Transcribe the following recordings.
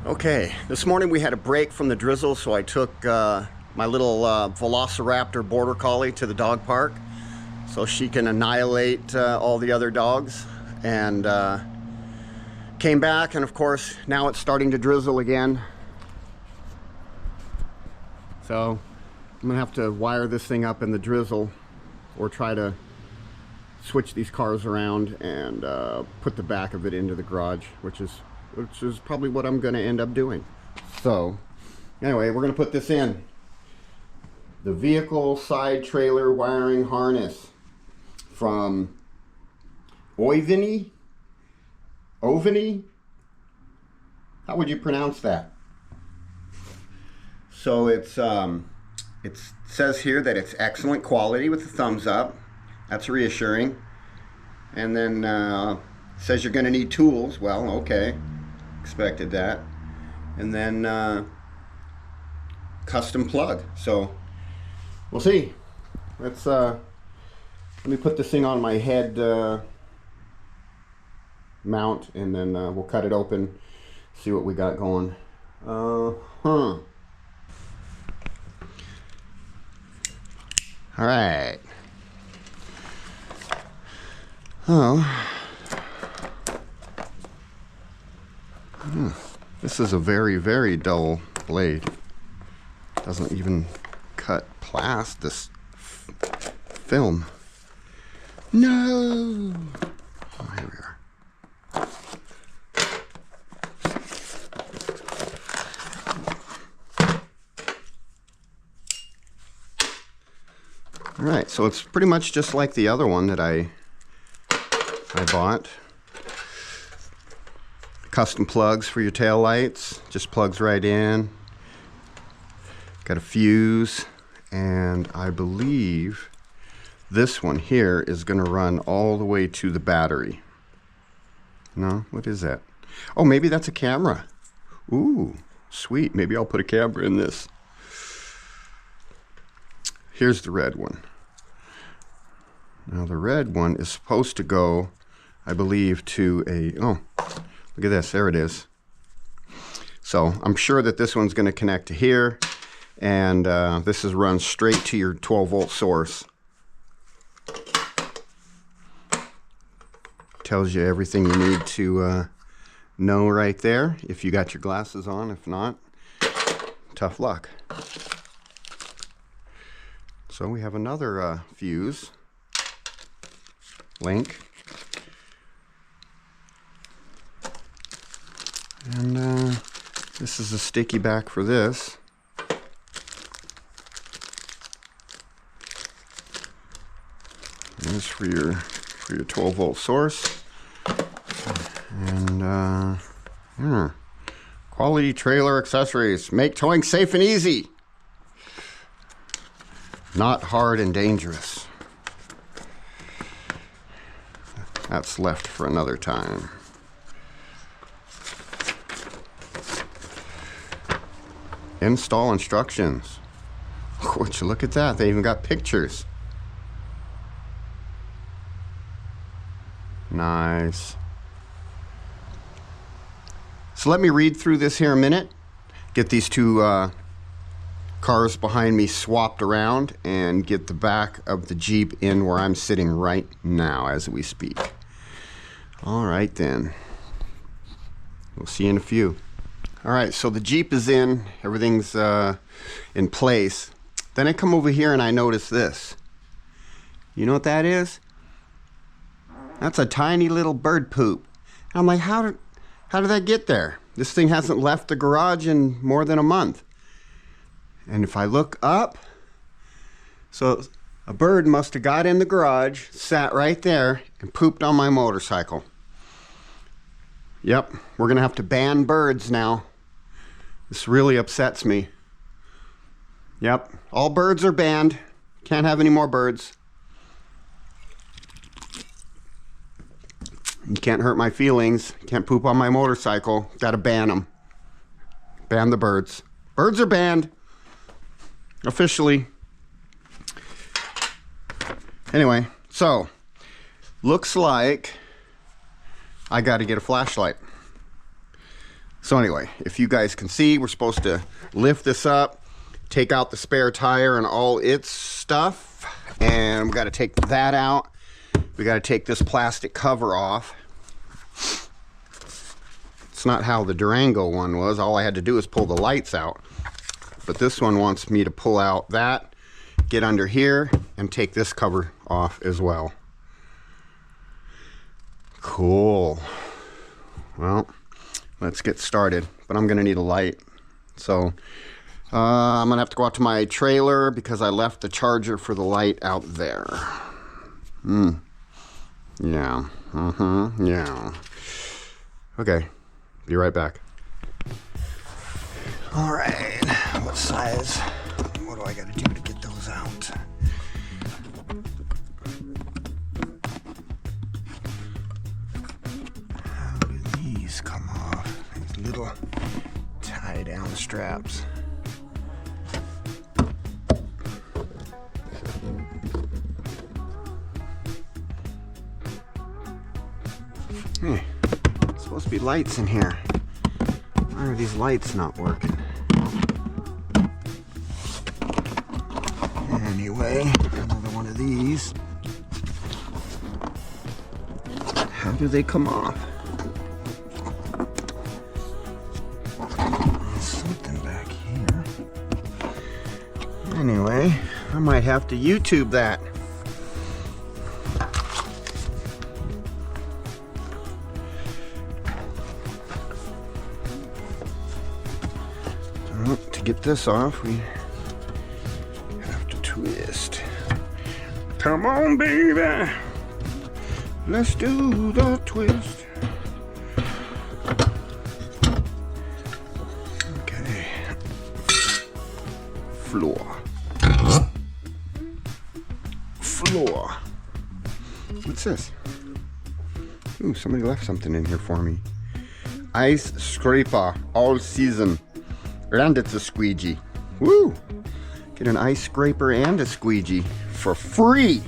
Okay, this morning we had a break from the drizzle, so I took my little Velociraptor border collie to the dog park so she can annihilate all the other dogs, and came back, and of course now it's starting to drizzle again. So I'm gonna have to wire this thing up in the drizzle or try to switch these cars around and put the back of it into the garage, which is probably what I'm going to end up doing. So anyway, we're going to put this in. The vehicle side trailer wiring harness from Ovini? How would you pronounce that? So it says here that it's excellent quality with a thumbs up. That's reassuring. And then says you're going to need tools. Well, okay. Expected that. And then custom plug. So we'll see. Let's let me put this thing on my head mount, and then we'll cut it open, see what we got going. All right. Oh. This is a very, very dull blade. Doesn't even cut this film. No! Oh, here we are. Alright, so it's pretty much just like the other one that I bought. Custom plugs for your tail lights, just plugs right in. Got a fuse, and I believe this one here is going to run all the way to the battery. No, what is that? Oh, maybe that's a camera. Ooh, sweet. Maybe I'll put a camera in this. Here's the red one. Now the red one is supposed to go, I believe, to a, oh, look at this, there it is. So I'm sure that this one's going to connect to here, and this is run straight to your 12-volt source. Tells you everything you need to know right there, if you got your glasses on. If not, tough luck. So we have another fuse link. And this is a sticky back for this. This is for your 12-volt source. And quality trailer accessories. Make towing safe and easy. Not hard and dangerous. That's left for another time. Install instructions. Would you look at that? They even got pictures. Nice. So let me read through this here a minute. Get these two cars behind me swapped around and get the back of the Jeep in where I'm sitting right now as we speak. All right then. We'll see you in a few. All right, so the Jeep is in, everything's in place. Then I come over here and I notice this. You know what that is? That's a tiny little bird poop. And I'm like, how did that get there? This thing hasn't left the garage in more than a month. And if I look up, so a bird must have got in the garage, sat right there, and pooped on my motorcycle. Yep, we're gonna have to ban birds now. This really upsets me. Yep, all birds are banned. Can't have any more birds. You can't hurt my feelings. Can't poop on my motorcycle. Gotta ban them. Ban the birds. Birds are banned. Officially. Anyway, so looks like I gotta get a flashlight. So anyway, if you guys can see, we're supposed to lift this up, take out the spare tire and all its stuff, and we got to take that out. We got to take this plastic cover off. It's not how the Durango one was. All I had to do is pull the lights out. But this one wants me to pull out that, get under here, and take this cover off as well. Cool. Well, let's get started. But I'm gonna need a light. So I'm gonna have to go out to my trailer because I left the charger for the light out there. Yeah. Yeah. Okay. Be right back. All right. What size? What do I got to do to get those out? How do these come off? These little tie-down straps. Hey, there's supposed to be lights in here. Why are these lights not working? Anyway, another one of these. How do they come off? There's something back here. Anyway, I might have to YouTube that. To get this off, we have to twist. Come on, baby. Let's do the twist. Okay. Floor. Floor. What's this? Ooh, somebody left something in here for me. Ice scraper, all season. And it's a squeegee. Woo! Get an ice scraper and a squeegee for free.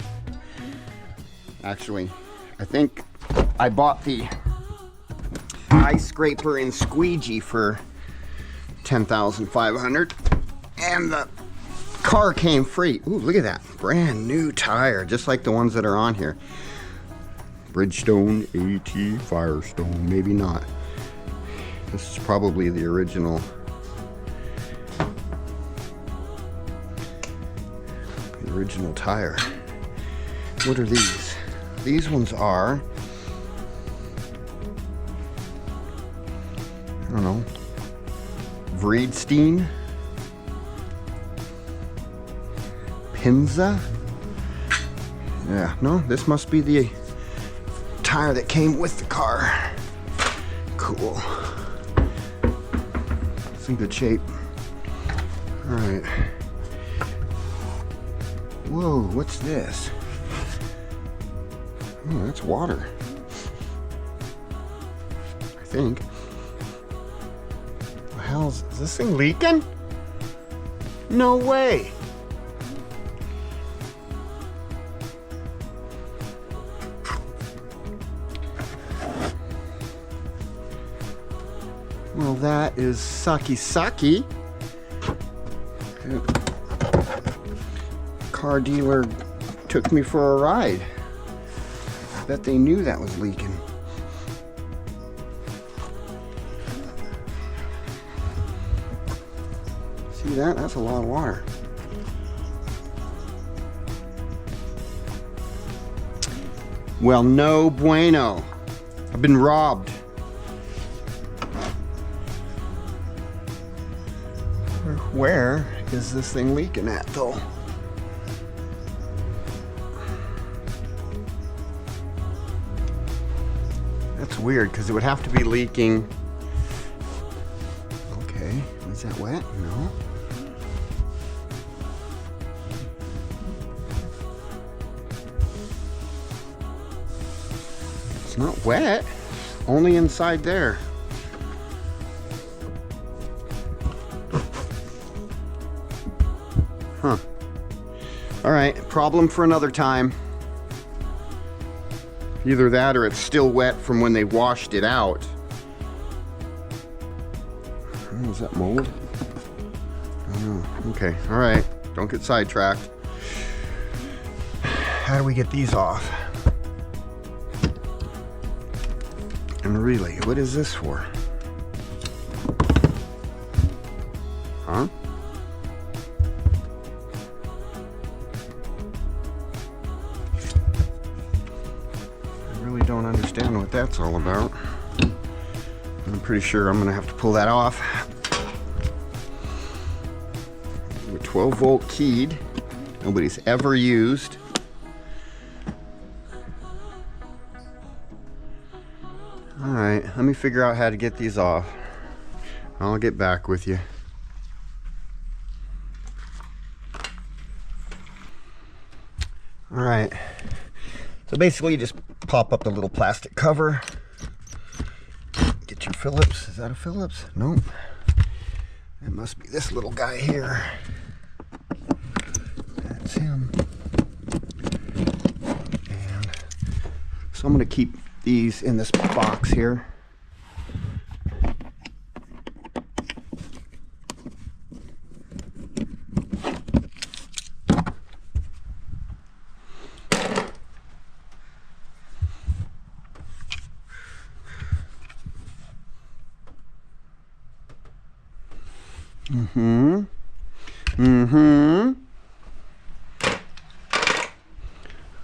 Actually, I think I bought the ice scraper and squeegee for $10,500, and the car came free. Ooh, look at that. Brand new tire, just like the ones that are on here. Bridgestone AT Firestone, maybe not. This is probably the original. Original tire. What are these? These ones are, I don't know, Vriedstein, Pinza. Yeah, no, this must be the tire that came with the car. Cool. It's in good shape. All right. Whoa, what's this? Oh, that's water. I think. What the hell is this thing leaking? No way. Well, that is sucky. Car dealer took me for a ride. I bet they knew that was leaking. See that? That's a lot of water. Well, no bueno. I've been robbed. Where is this thing leaking at, though? That's weird, because it would have to be leaking. Okay, is that wet? No. It's not wet, only inside there. Huh. All right, problem for another time. Either that or it's still wet from when they washed it out. Oh, is that mold? Oh, okay, all right. Don't get sidetracked. How do we get these off? And really, what is this for? Huh? I really don't understand what that's all about. I'm pretty sure I'm gonna have to pull that off. We're 12 volt keyed. Nobody's ever used. All right, let me figure out how to get these off. I'll get back with you. All right, so basically you just pop up the little plastic cover. Get your Phillips. Is that a Phillips? Nope. It must be this little guy here. That's him. And so I'm gonna keep these in this box here.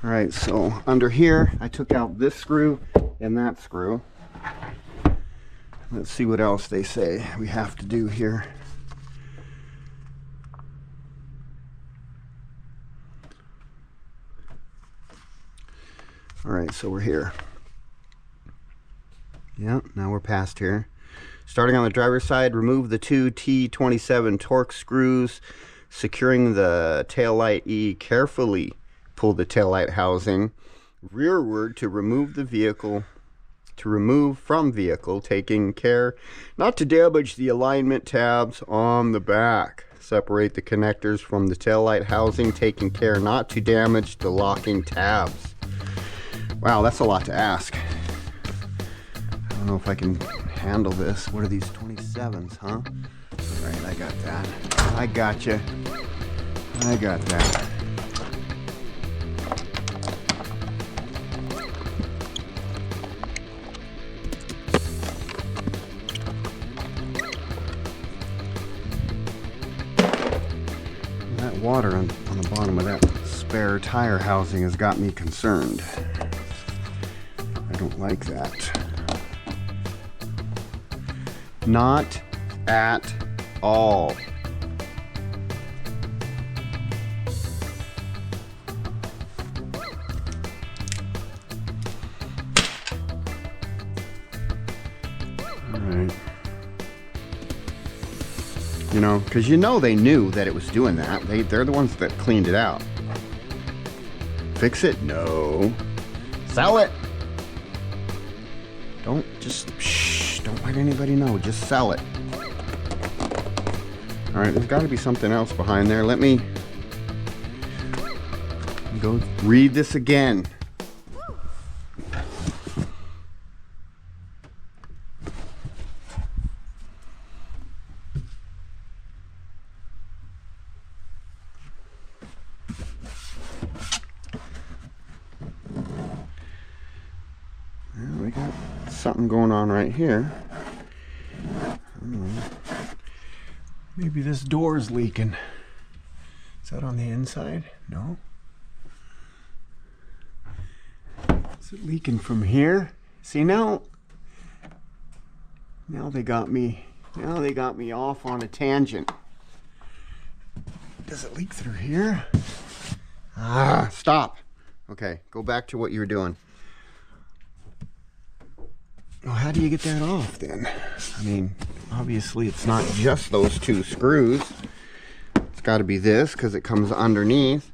All right, so under here, I took out this screw and that screw. Let's see what else they say we have to do here. All right, so we're here. Yep, now we're past here. Starting on the driver's side, remove the two T27 torque screws, securing the taillight E. Carefully pull the taillight housing rearward to remove the vehicle, from vehicle, taking care not to damage the alignment tabs on the back. Separate the connectors from the taillight housing, taking care not to damage the locking tabs. Wow, that's a lot to ask. I don't know if I can handle this. What are these 27s, huh? All right, I got that. I got you. I got that. That water on the bottom of that spare tire housing has got me concerned. I don't like that. Not at all. All right. You know, because they knew that it was doing that. They're the ones that cleaned it out. Fix it? No. Sell it. Don't just don't let anybody know. Just sell it. All right, there's got to be something else behind there. Let me go read this again. We got something going on right here. Maybe this door's leaking. Is that on the inside? No. Is it leaking from here? See, now they got me. Now they got me off on a tangent. Does it leak through here? Ah, stop. Okay, go back to what you were doing. Well, how do you get that off then? I mean, obviously it's not just those two screws. It's got to be this because it comes underneath.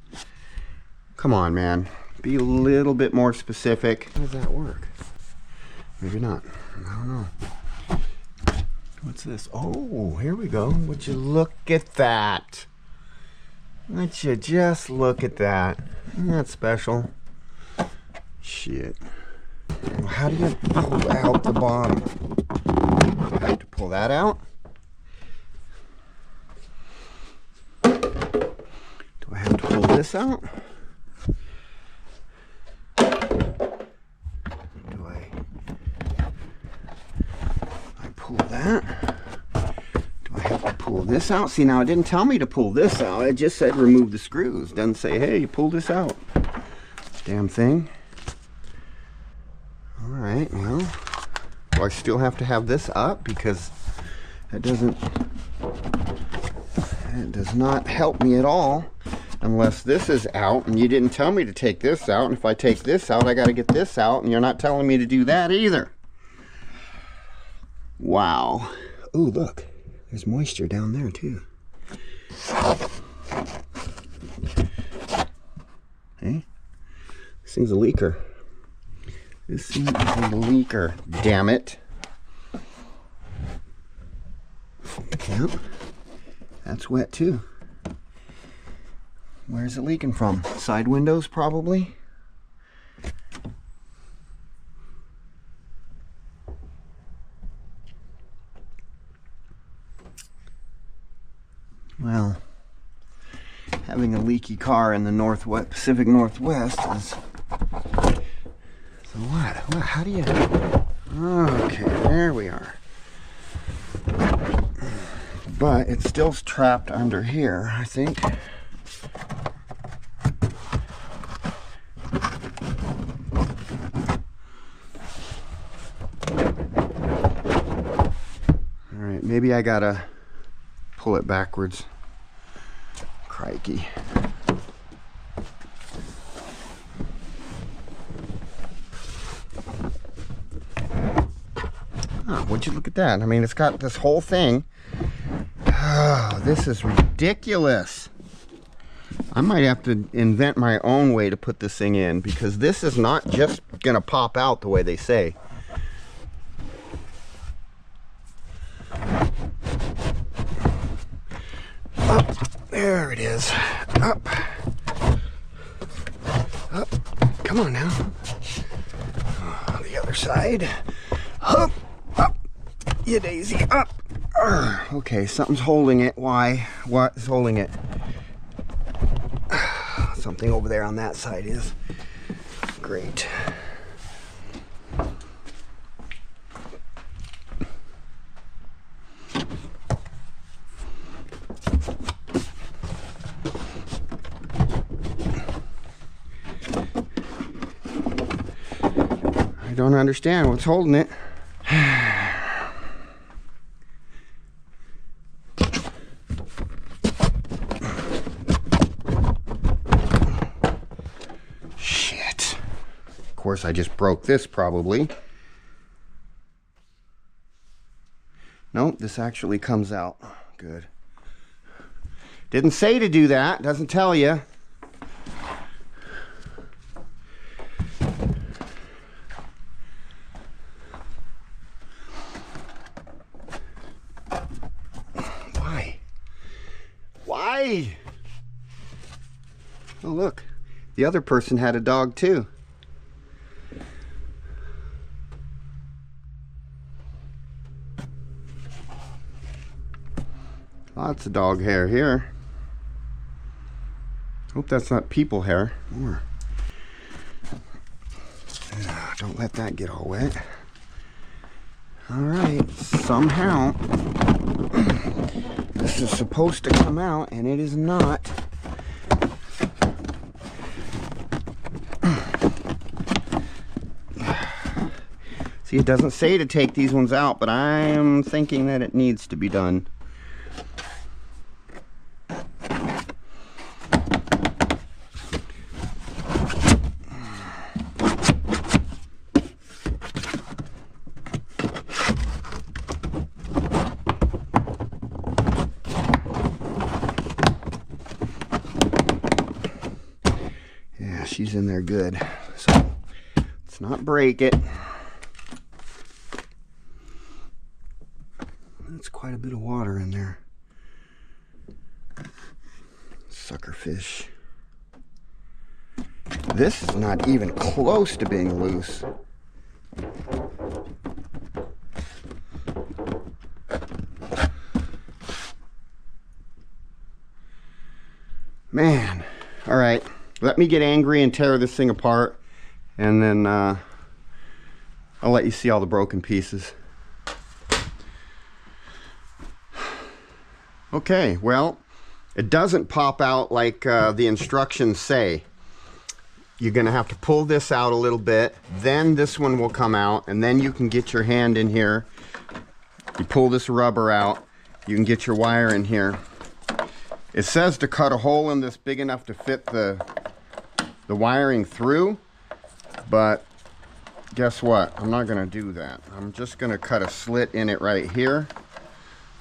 Come on, man. Be a little bit more specific. How does that work? Maybe not. I don't know. What's this? Oh, here we go. Would you look at that? Would you just look at that? Isn't that special? Shit. How do you pull out the bottom? I have to pull that out? this out? Do I pull that? Do I have to pull this out? See, now it didn't tell me to pull this out. It just said remove the screws. It doesn't say, hey, you pull this out. Damn thing. All right, well, do I still have to have this up? Because it does not help me at all unless this is out, and you didn't tell me to take this out, and if I take this out, I got to get this out, and you're not telling me to do that either. Wow. Ooh, look, there's moisture down there too. Hey, this thing's a leaker. This thing is a leaker, damn it. Yep, that's wet too. Where's it leaking from? Side windows, probably? Well, having a leaky car in the Pacific Northwest is... So what? How do you... Okay, there we are. But it's still trapped under here, I think. Alright, maybe I gotta pull it backwards. Crikey. Oh, would you look at that? I mean, it's got this whole thing. Oh, this is ridiculous. I might have to invent my own way to put this thing in, because this is not just gonna pop out the way they say. Up, there it is. Up. Up. Come on now. Oh, the other side. Up. Up. You daisy. Up. Okay, something's holding it. Why? What is holding it? Something over there on that side is. Great. I don't understand what's holding it. Shit. Of course, I just broke this probably. Nope, this actually comes out. Good. Didn't say to do that. Doesn't tell you. Why? Oh, look. The other person had a dog too. Lots of dog hair here. Hope that's not people hair. Or, don't let that get all wet. Alright, somehow this is supposed to come out and it is not. See, it doesn't say to take these ones out, but I'm thinking that it needs to be done. Yeah, she's in there good, so let's not break it. That's quite a bit of water in there. Sucker fish. This is not even close to being loose. Man, All right, let me get angry and tear this thing apart, and then I'll let you see all the broken pieces. Okay, well, it doesn't pop out like the instructions say. You're gonna have to pull this out a little bit, then this one will come out, and then you can get your hand in here. You pull this rubber out, you can get your wire in here. It says to cut a hole in this big enough to fit the wiring through, but guess what? I'm not gonna do that. I'm just gonna cut a slit in it right here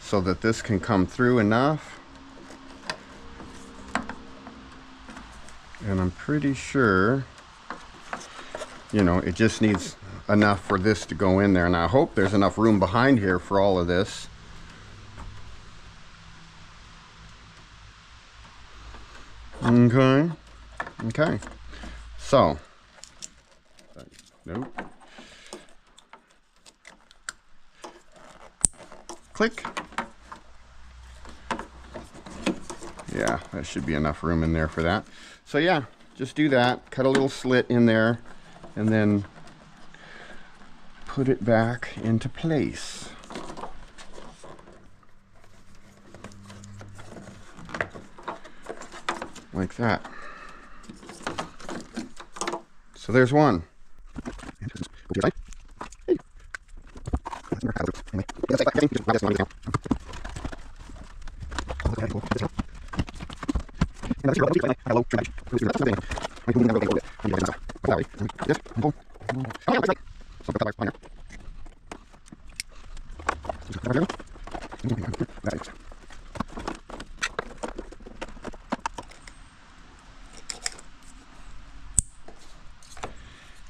so that this can come through enough. And I'm pretty sure, you know, it just needs enough for this to go in there. And I hope there's enough room behind here for all of this. Okay. Okay. So, nope. Click. Yeah, that should be enough room in there for that. So yeah, just do that. Cut a little slit in there and then put it back into place. Like that. So there's one.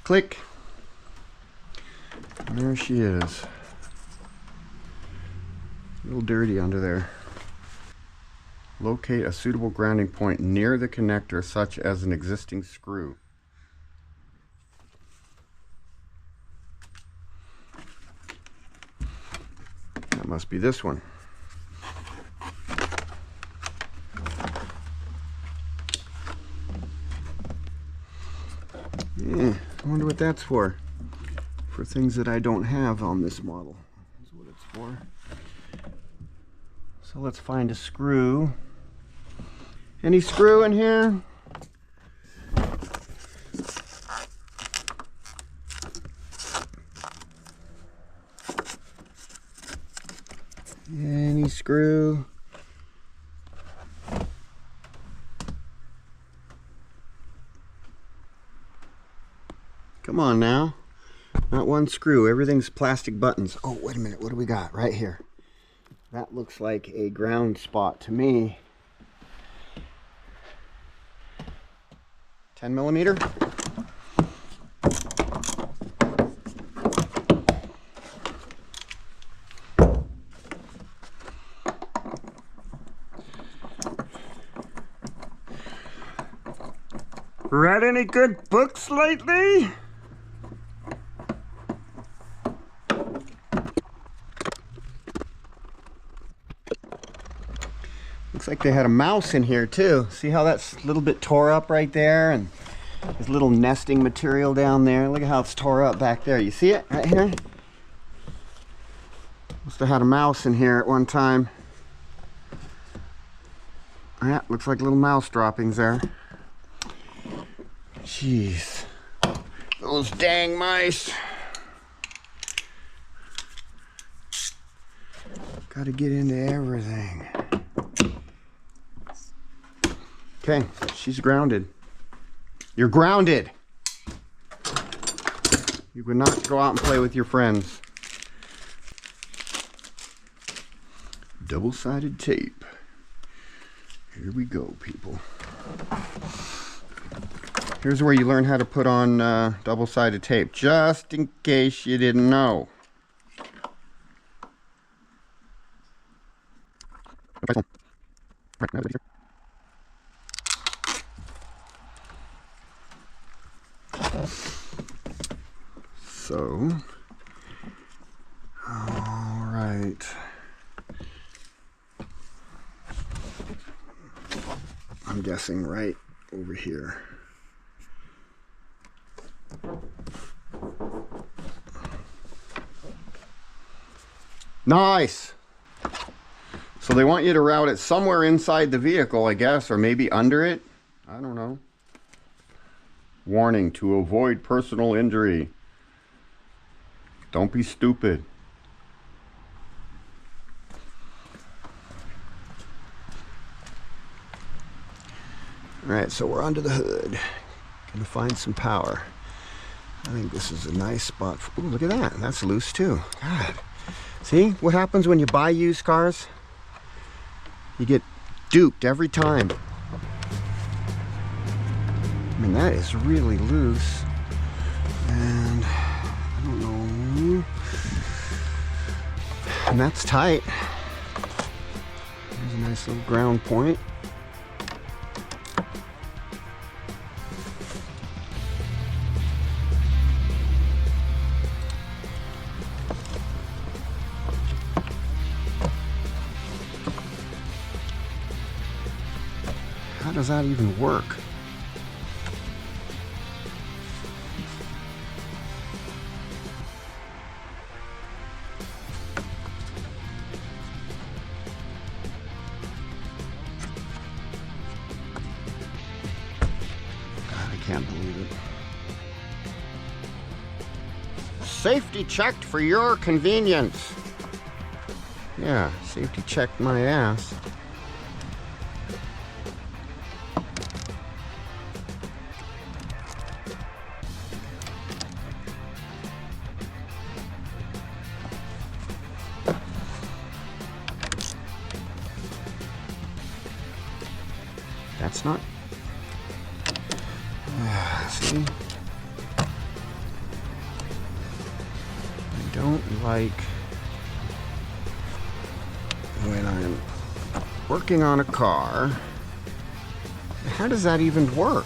Click. And there she is. A little dirty under there. Locate a suitable grounding point near the connector, such as an existing screw. That must be this one. Yeah, I wonder what that's for. For things that I don't have on this model. That's what it's for. So let's find a screw. Any screw in here? Any screw? Come on now. Not one screw. Everything's plastic buttons. Oh, wait a minute. What do we got right here? That looks like a ground spot to me. 10 millimeter. Read any good books lately? Looks like they had a mouse in here too. See how that's a little bit tore up right there, and there's little nesting material down there. Look at how it's tore up back there. You see it right here? Must have had a mouse in here at one time. Yeah, looks like little mouse droppings there. Jeez. Those dang mice. Gotta get into everything. Okay, she's grounded. You're grounded. You would not go out and play with your friends. Double-sided tape. Here we go, people. Here's where you learn how to put on double-sided tape, just in case you didn't know. So, all right. I'm guessing right over here. Nice. So they want you to route it somewhere inside the vehicle, I guess, or maybe under it. I don't know. Warning, to avoid personal injury. Don't be stupid. All right, so we're under the hood. Gonna find some power. I think this is a nice spot. Ooh, look at that. That's loose too. God. See what happens when you buy used cars? You get duped every time. I mean, that is really loose. And I don't know. And that's tight. There's a nice little ground point. How does that even work? God, I can't believe it. Safety checked for your convenience. Yeah, safety checked my ass. That's not. See? I don't like when I'm working on a car. How does that even work?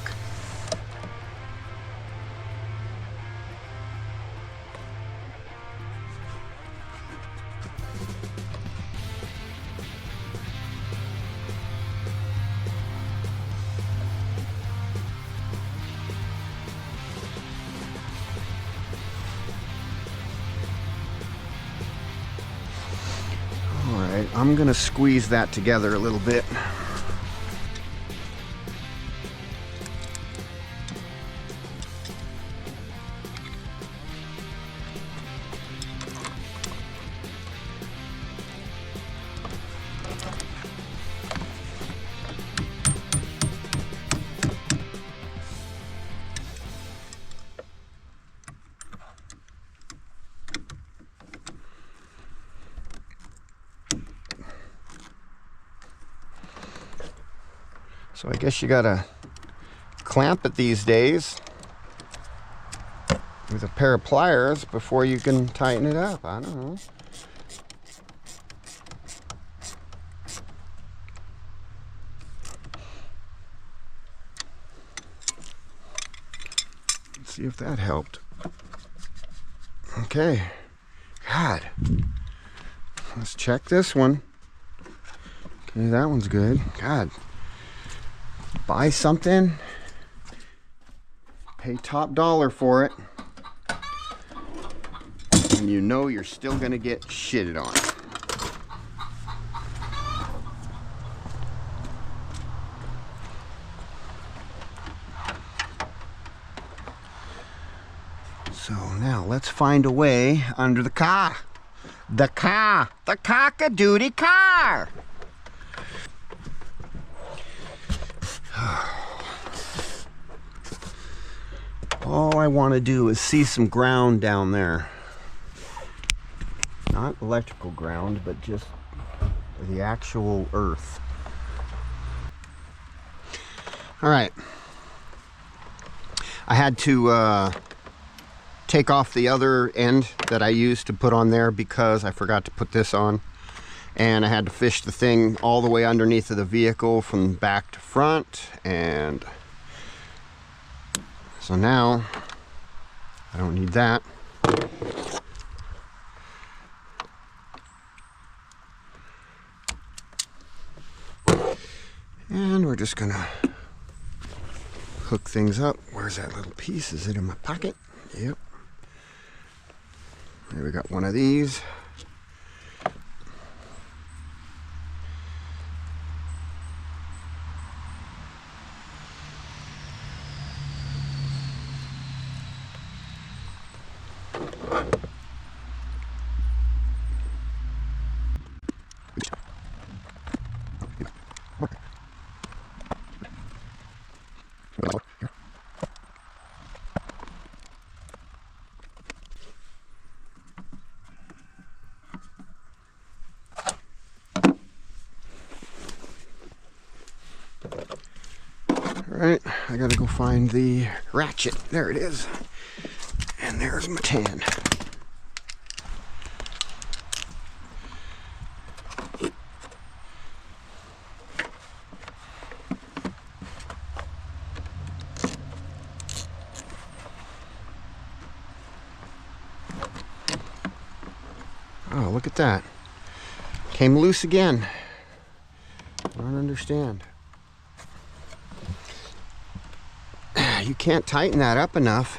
I'm gonna squeeze that together a little bit. So I guess you gotta clamp it these days with a pair of pliers before you can tighten it up. I don't know. Let's see if that helped. Okay. God. Let's check this one. Okay, that one's good. God. Buy something, pay top dollar for it, and you know you're still gonna get shitted on. So now let's find a way under the car. The cock-a-doodle car. All I want to do is see some ground down there. Not electrical ground, but just the actual earth. All right. I had to take off the other end that I used to put on there because I forgot to put this on. And I had to fish the thing all the way underneath of the vehicle from back to front. And so now I don't need that. And we're just gonna hook things up. Where's that little piece? Is it in my pocket? Yep. Here we got one of these. Alright, I gotta go find the ratchet. There it is. And there's my tan. Oh, look at that. Came loose again. I don't understand. You can't tighten that up enough.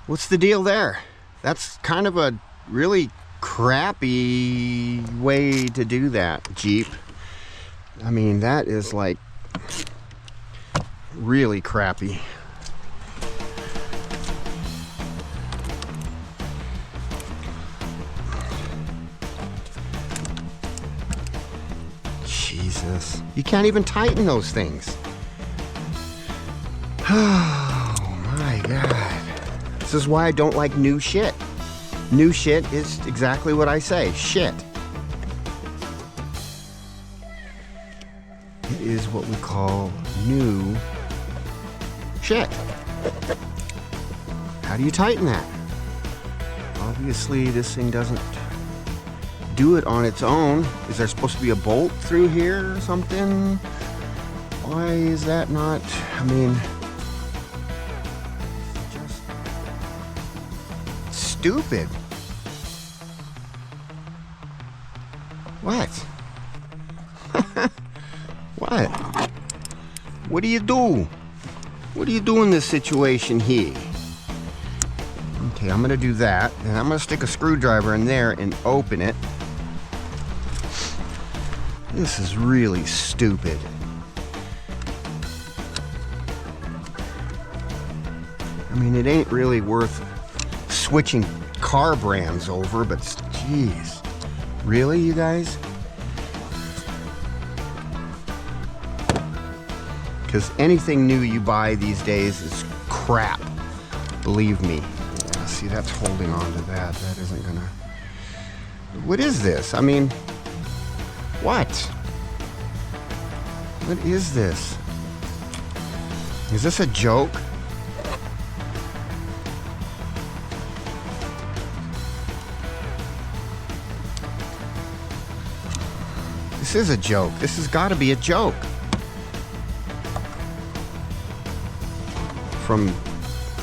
What's the deal there? That's kind of a really crappy way to do that, Jeep. I mean, that is like really crappy. Jesus. You can't even tighten those things. Oh my God. This is why I don't like new shit. New shit is exactly what I say, shit. It is what we call new shit. How do you tighten that? Obviously this thing doesn't do it on its own. Is there supposed to be a bolt through here or something? Why is that not, I mean, stupid. What? What? What do you do? What do you do in this situation here? Okay, I'm gonna do that, and I'm gonna stick a screwdriver in there and open it. This is really stupid. I mean, it ain't really worth switching car brands over, but geez, really, you guys? Because anything new you buy these days is crap, believe me. Yeah, see, that's holding on to that. That isn't gonna... What is this? I mean, what? What is this? Is this a joke? This is a joke. This has got to be a joke. From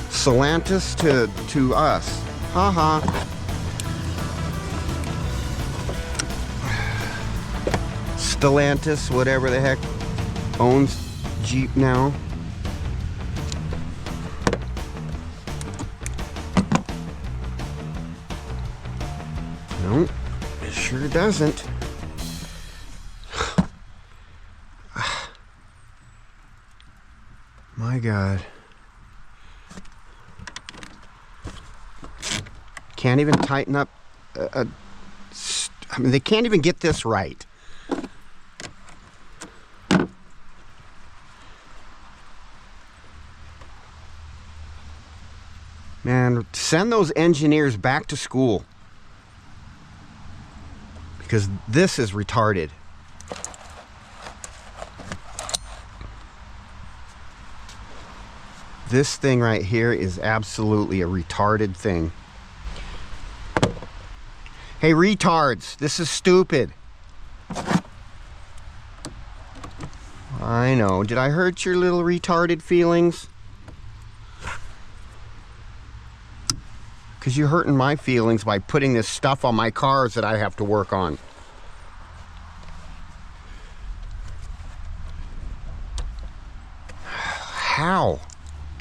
Stellantis to us. Ha Stellantis, whatever the heck, owns Jeep now. No, it sure doesn't. My God. Can't even tighten up I mean, they can't even get this right. Man, send those engineers back to school. Because this is retarded. This thing right here is absolutely a retarded thing. Hey, retards, this is stupid. I know. Did I hurt your little retarded feelings? Because you're hurting my feelings by putting this stuff on my cars that I have to work on. How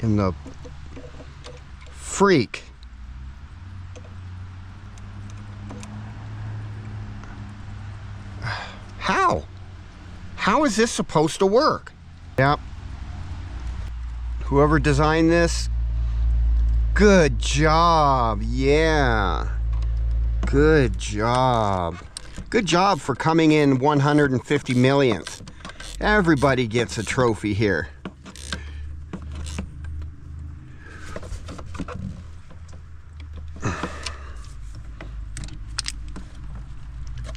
in the freak? How? How is this supposed to work? Yep. Whoever designed this, good job. Yeah. Good job. Good job for coming in 150 millionth. Everybody gets a trophy here.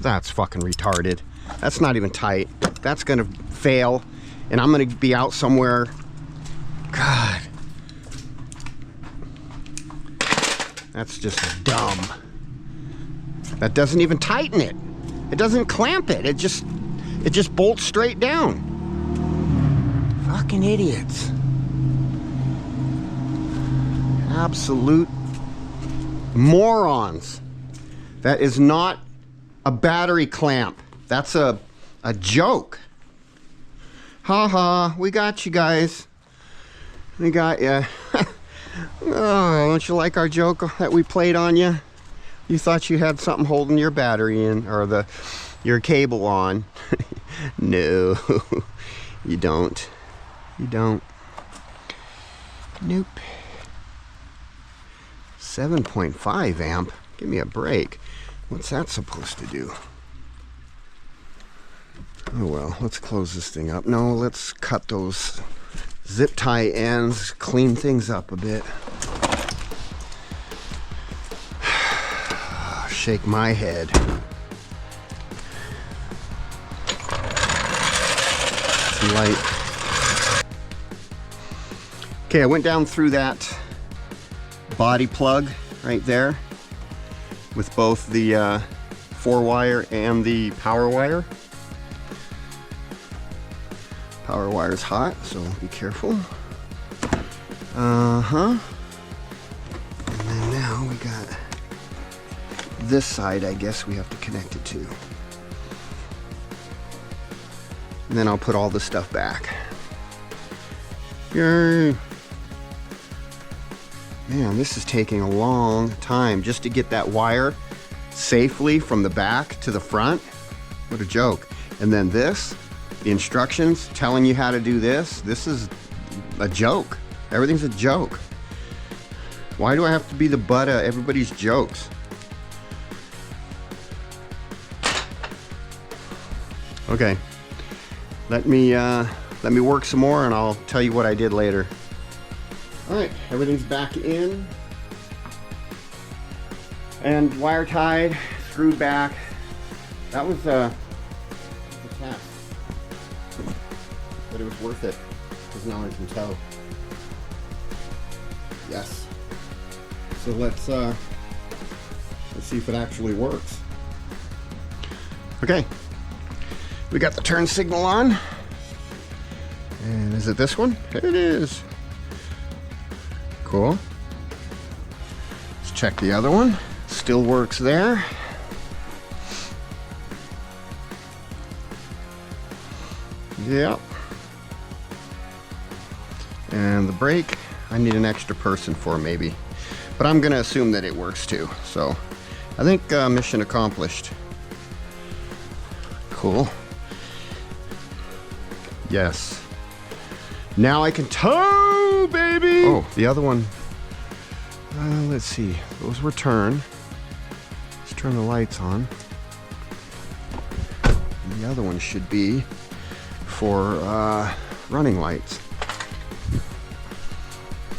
That's fucking retarded. That's not even tight. That's gonna fail, and I'm gonna be out somewhere. God. That's just dumb. That doesn't even tighten it. It doesn't clamp it. It just bolts straight down. Fucking idiots. Absolute morons. That is not a battery clamp. That's a joke. Ha ha, we got you guys. We got you. Oh, don't you like our joke that we played on you? You thought you had something holding your battery in, or your cable on. No, you don't. You don't. Nope. 7.5 amp. Give me a break. What's that supposed to do? Oh well, let's close this thing up. No, let's cut those zip tie ends, clean things up a bit. Shake my head. Some light. Okay, I went down through that body plug right there with both the 4-wire and the power wire. Power wire's hot, so be careful. And then now we got this side, I guess we have to connect it to. And then I'll put all the stuff back. Yay! Man, this is taking a long time just to get that wire safely from the back to the front. What a joke. And then this, the instructions telling you how to do this. This is a joke. Everything's a joke. Why do I have to be the butt of everybody's jokes? Okay, let me work some more and I'll tell you what I did later. All right, everything's back in and wire tied, screwed back. That was a task, but it was worth it because now I can tell. Yes. So let's see if it actually works. Okay. We got the turn signal on. And is it this one? It is. Cool. Let's check the other one. Still works there. Yep. And the brake, I need an extra person for maybe. But I'm gonna assume that it works too. So I think mission accomplished. Cool. Yes. Now I can tow, baby! Oh, the other one. Let's see. Those were turn. Let's turn the lights on. And the other one should be for running lights.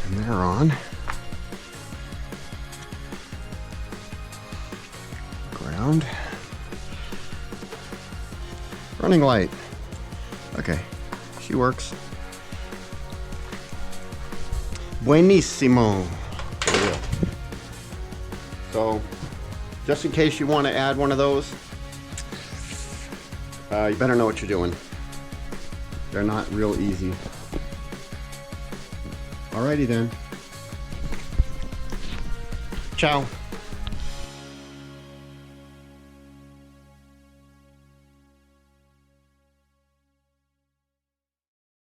And they're on. Ground. Running light. Okay. She works. Buenissimo. So, just in case you want to add one of those, you better know what you're doing. They're not real easy. Alrighty then. Ciao.